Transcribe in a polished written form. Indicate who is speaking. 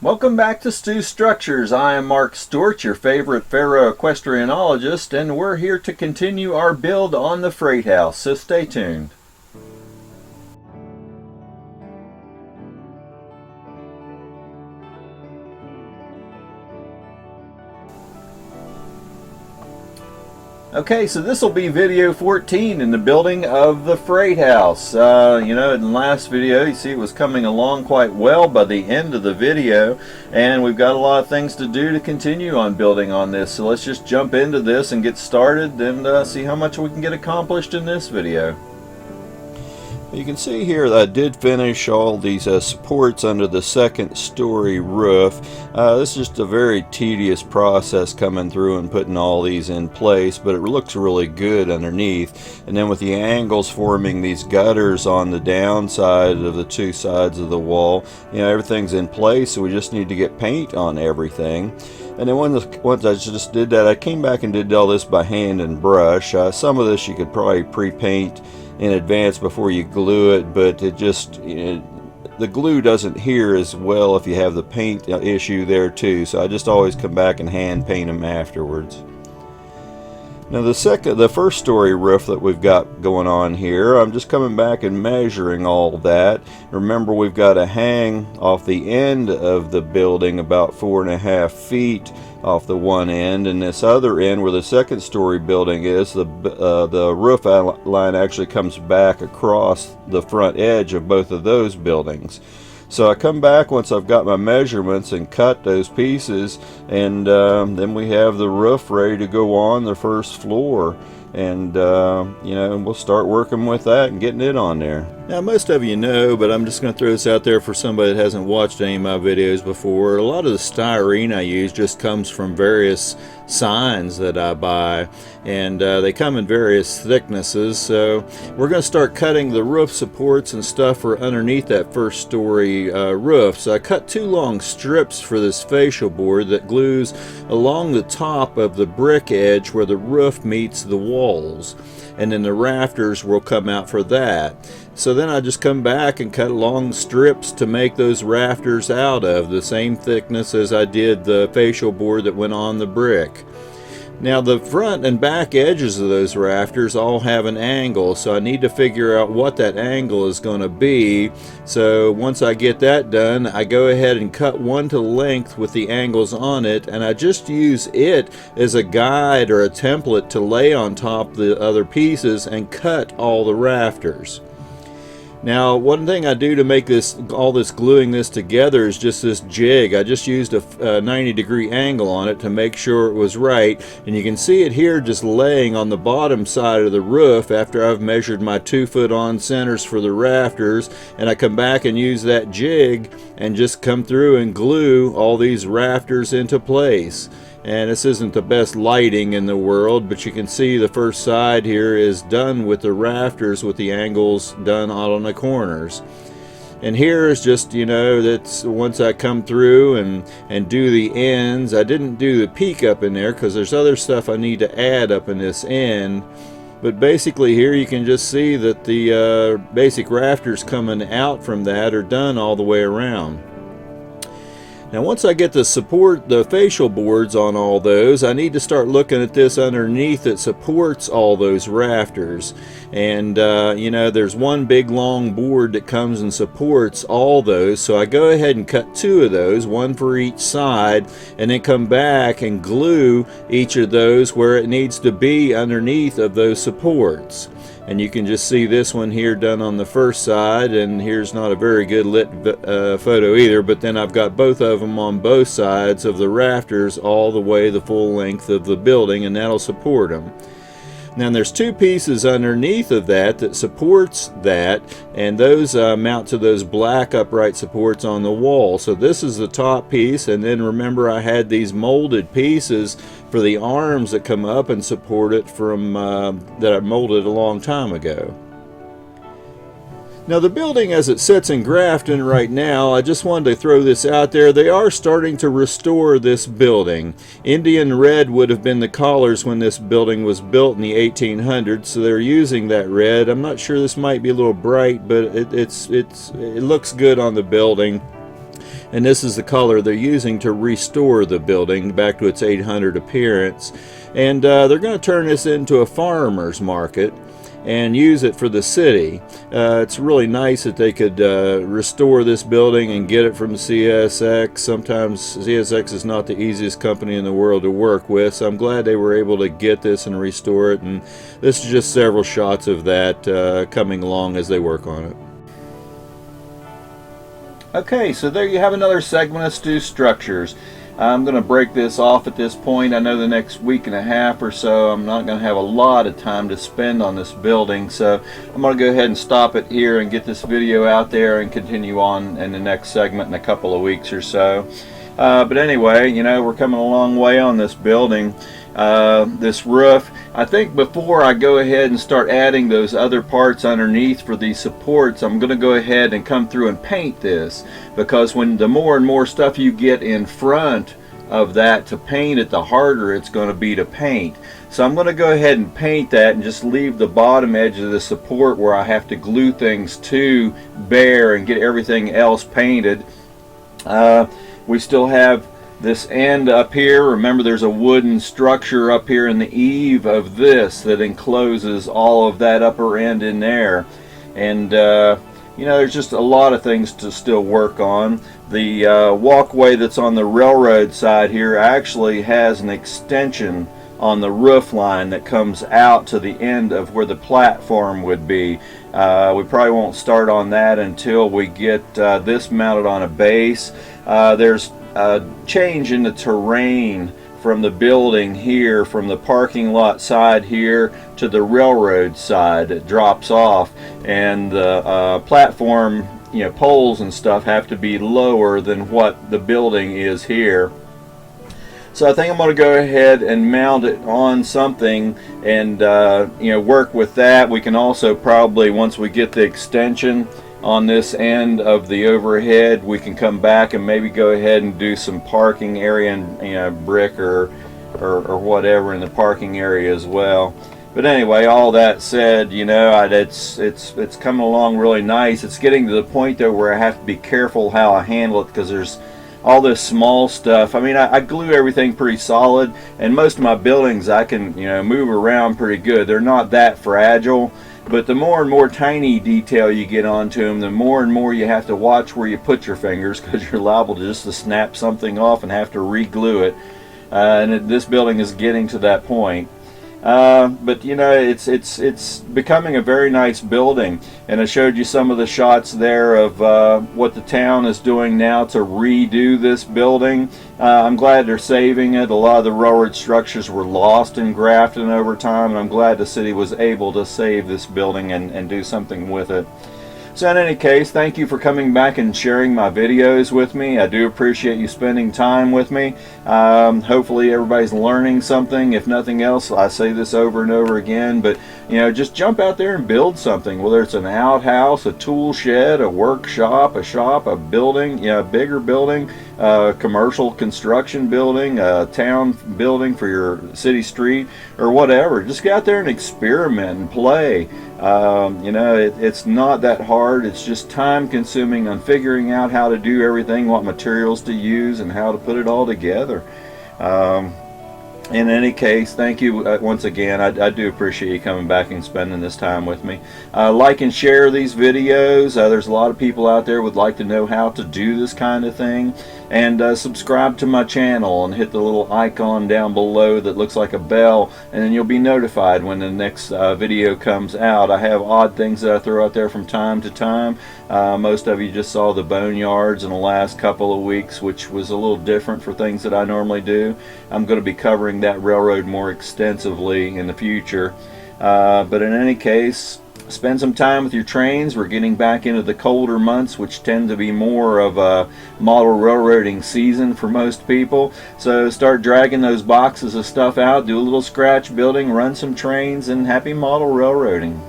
Speaker 1: Welcome back to Stu Structures. I am Mark Stewart, your favorite ferroequestrianologist, and we're here to continue our build on the freight house, so stay tuned. Okay, so this will be video 14 in the building of the freight house. In the last video, you see it was coming along quite well by the end of the video, and we've got a lot of things to do to continue on building on this. So let's just jump into this and get started and see how much we can get accomplished in this video. You can see here that I did finish all these supports under the second story roof. This is just a very tedious process coming through and putting all these in place, but it looks really good underneath. And then with the angles forming these gutters on the downside of the two sides of the wall, everything's in place, so we just need to get paint on everything. And then once I just did that, I came back and did all this by hand and brush. Some of this you could probably pre-paint in advance before you glue it, but it just the glue doesn't adhere as well if you have the paint issue there too, so I just always come back and hand paint them afterwards. Now the first story roof that we've got going on here, I'm just coming back and measuring all that. Remember, we've got to hang off the end of the building about 4.5 feet off the one end, and this other end where the second story building is, the roof line actually comes back across the front edge of both of those buildings. So I come back once I've got my measurements and cut those pieces, and then we have the roof ready to go on the first floor. And we'll start working with that and getting it on there. Now, most of you know, but I'm just going to throw this out there for somebody that hasn't watched any of my videos before. A lot of the styrene I use just comes from various signs that I buy, and they come in various thicknesses. So we're going to start cutting the roof supports and stuff for underneath that first story roof. So I cut 2 long strips for this facial board that glues along the top of the brick edge where the roof meets the walls, and then the rafters will come out for that. So then I just come back and cut long strips to make those rafters out of the same thickness as I did the facial board that went on the brick. Now the front and back edges of those rafters all have an angle, so I need to figure out what that angle is going to be. So once I get that done, I go ahead and cut one to length with the angles on it, and I just use it as a guide or a template to lay on top the other pieces and cut all the rafters. Now, one thing I do to make all this gluing this together is just this jig. I just used a 90-degree angle on it to make sure it was right, and you can see it here just laying on the bottom side of the roof after I've measured my 2-foot on centers for the rafters, and I come back and use that jig and just come through and glue all these rafters into place. And this isn't the best lighting in the world, but you can see the first side here is done with the rafters with the angles done out on the corners. And here is just, that's once I come through and do the ends. I didn't do the peak up in there because there's other stuff I need to add up in this end. But basically here you can just see that the basic rafters coming out from that are done all the way around. Now once I get the facial boards on all those, I need to start looking at this underneath that supports all those rafters. And there's one big long board that comes and supports all those, so I go ahead and cut 2 of those, one for each side, and then come back and glue each of those where it needs to be underneath of those supports. And you can just see this one here done on the first side, and here's not a very good lit photo either, but then I've got both of them on both sides of the rafters all the way the full length of the building, and that'll support them. Now there's 2 pieces underneath of that supports that, and those mount to those black upright supports on the wall. So this is the top piece, and then remember I had these molded pieces for the arms that come up and support it from that I molded a long time ago. Now the building as it sits in Grafton right now, I just wanted to throw this out there. They are starting to restore this building. Indian red would have been the colors when this building was built in the 1800s, so they're using that red. I'm not sure, this might be a little bright, but it looks good on the building. and this is the color they're using to restore the building back to its 800 appearance. And they're going to turn this into a farmer's market and use it for the city. It's really nice that they could restore this building and get it from CSX. Sometimes CSX is not the easiest company in the world to work with, so I'm glad they were able to get this and restore it, and this is just several shots of that coming along as they work on it. Okay, so there you have another segment of Stu Structures. I'm going to break this off at this point. I know the next week and a half or so I'm not going to have a lot of time to spend on this building, so I'm going to go ahead and stop it here and get this video out there and continue on in the next segment in a couple of weeks or so. But anyway, you know, we're coming a long way on this building. This roof, I think before I go ahead and start adding those other parts underneath for these supports, I'm going to go ahead and come through and paint this, because when the more and more stuff you get in front of that to paint it, the harder it's going to be to paint. So I'm going to go ahead and paint that and just leave the bottom edge of the support where I have to glue things to bare and get everything else painted. We still have this end up here. Remember, there's a wooden structure up here in the eave of this that encloses all of that upper end in there. And you know, there's just a lot of things to still work on. The walkway that's on the railroad side here actually has an extension on the roof line that comes out to the end of where the platform would be. We probably won't start on that until we get this mounted on a base. There's a change in the terrain from the building here, from the parking lot side here to the railroad side. It drops off, and the platform, you know, poles and stuff have to be lower than what the building is here. So I think I'm going to go ahead and mount it on something and you know, work with that. We can also probably, once we get the extension on this end of the overhead, we can come back and maybe go ahead and do some parking area and, you know, brick or whatever in the parking area as well. But anyway, all that said, you know, it's coming along really nice. It's getting to the point though where I have to be careful how I handle it, because there's all this small stuff. I mean, I glue everything pretty solid, and most of my buildings I can, you know, move around pretty good. They're not that fragile. But the more and more tiny detail you get onto them, the more and more you have to watch where you put your fingers, because you're liable to just snap something off and have to re-glue it. This building is getting to that point. But you know, it's becoming a very nice building, and I showed you some of the shots there of what the town is doing now to redo this building. I'm glad they're saving it. A lot of the railroad structures were lost in Grafton over time, and I'm glad the city was able to save this building and do something with it. So in any case, thank you for coming back and sharing my videos with me. I do appreciate you spending time with me. Hopefully everybody's learning something. If nothing else, I say this over and over again, but you know, just jump out there and build something, whether it's an outhouse, a tool shed, a workshop, a shop, a building, you know, a bigger building, a commercial construction building, a town building for your city street, or whatever. Just get out there and experiment and play. You know, it's not that hard. It's just time consuming on figuring out how to do everything, what materials to use, and how to put it all together. In any case, thank you once again. I do appreciate you coming back and spending this time with me. Like and share these videos. There's a lot of people out there would like to know how to do this kind of thing. And subscribe to my channel and hit the little icon down below that looks like a bell, and then you'll be notified when the next video comes out. I have odd things that I throw out there from time to time. Most of you just saw the boneyards in the last couple of weeks, which was a little different for things that I normally do. I'm going to be covering that railroad more extensively in the future. But in any case, spend some time with your trains. We're getting back into the colder months, which tend to be more of a model railroading season for most people. So start dragging those boxes of stuff out, do a little scratch building, run some trains, and happy model railroading.